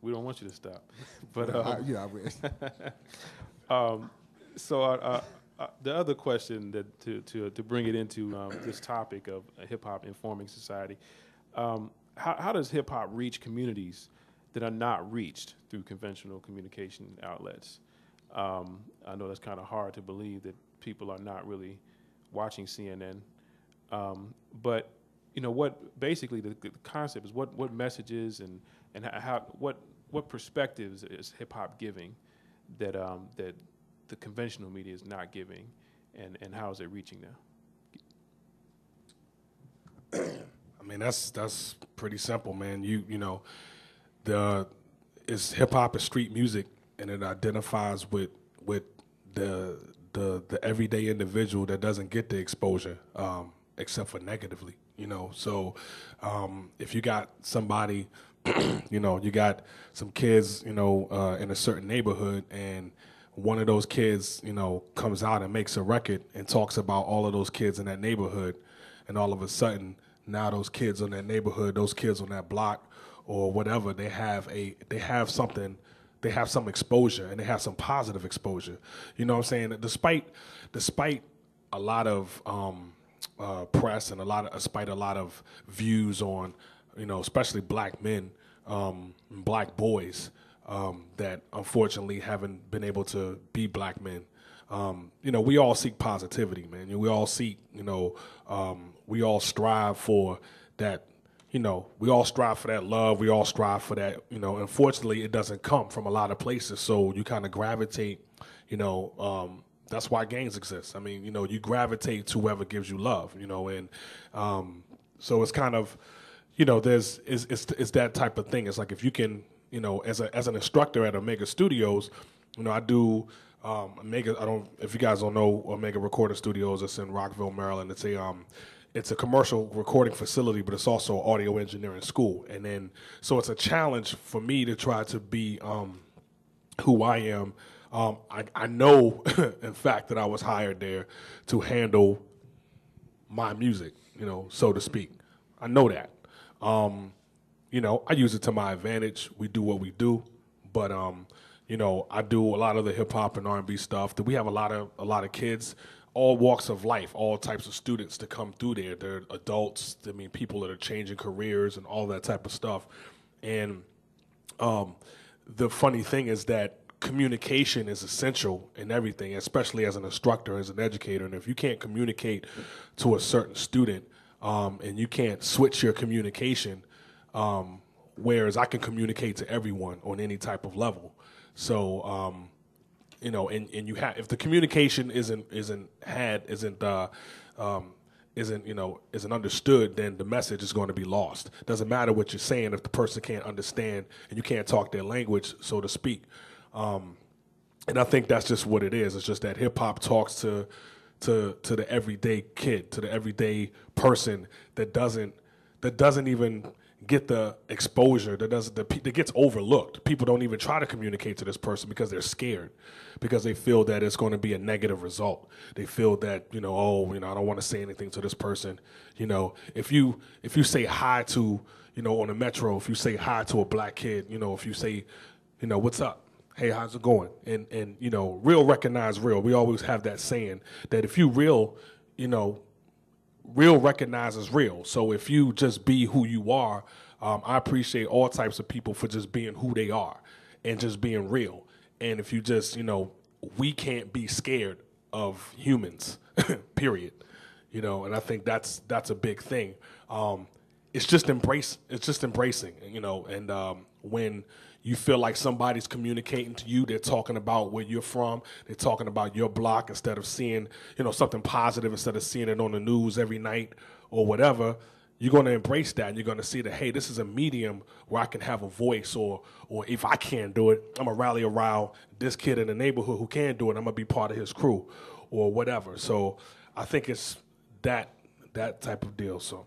We don't want you to stop. But I will. The other question that to bring it into this topic of hip hop informing society, how does hip hop reach communities that are not reached through conventional communication outlets? I know that's kind of hard to believe that people are not really watching CNN, but what basically the concept is what messages and how what perspectives is hip hop giving that that the conventional media is not giving, and how is it reaching them? I mean, that's pretty simple, man. It's hip hop is street music, and it identifies with the everyday individual that doesn't get the exposure, except for negatively. So if you got somebody, you got some kids, in a certain neighborhood, and one of those kids, comes out and makes a record and talks about all of those kids in that neighborhood, and all of a sudden, now those kids in that neighborhood, those kids on that block, or whatever, they have some exposure, and they have some positive exposure. You know what I'm saying? Despite a lot of press and despite a lot of views on, especially black men, black boys, that unfortunately haven't been able to be black men. We all seek positivity, man. We all seek, we all strive for that, we all strive for that love. We all strive for that, unfortunately it doesn't come from a lot of places. So you kind of gravitate, that's why gangs exist. I mean, you gravitate to whoever gives you love, and so it's kind of, it's that type of thing. It's like if you can, as an instructor at Omega Studios, I do Omega. If you guys don't know Omega Recording Studios, it's in Rockville, Maryland. It's a commercial recording facility, but it's also an audio engineering school. And then, so it's a challenge for me to try to be who I am. I know, in fact, that I was hired there to handle my music, so to speak. I know that. I use it to my advantage. We do what we do, but I do a lot of the hip hop and R&B stuff. We have a lot of kids, all walks of life, all types of students to come through there. They're adults. I mean, people that are changing careers and all that type of stuff. And the funny thing is that communication is essential in everything, especially as an instructor, as an educator. And if you can't communicate to a certain student, and you can't switch your communication, whereas I can communicate to everyone on any type of level. So, and you have, if the communication isn't understood, then the message is going to be lost. Doesn't matter what you're saying if the person can't understand and you can't talk their language, so to speak. And I think that's just what it is. It's just that hip hop talks to the everyday kid, to the everyday person that doesn't even get the exposure, that gets overlooked. People don't even try to communicate to this person because they're scared, because they feel that it's going to be a negative result. They feel that, I don't want to say anything to this person. If you say hi to, on the metro, if you say hi to a black kid, if you say, what's up? Hey, how's it going? And real recognize real. We always have that saying that if you real, real recognizes real. So if you just be who you are, I appreciate all types of people for just being who they are and just being real. And if you just, we can't be scared of humans, period. And I think that's a big thing. It's just embracing, and when you feel like somebody's communicating to you, they're talking about where you're from, they're talking about your block instead of seeing, something positive, instead of seeing it on the news every night or whatever, you're going to embrace that, and you're going to see that, hey, this is a medium where I can have a voice, or if I can't do it, I'm going to rally around this kid in the neighborhood who can do it, I'm going to be part of his crew or whatever. So I think it's that type of deal, so.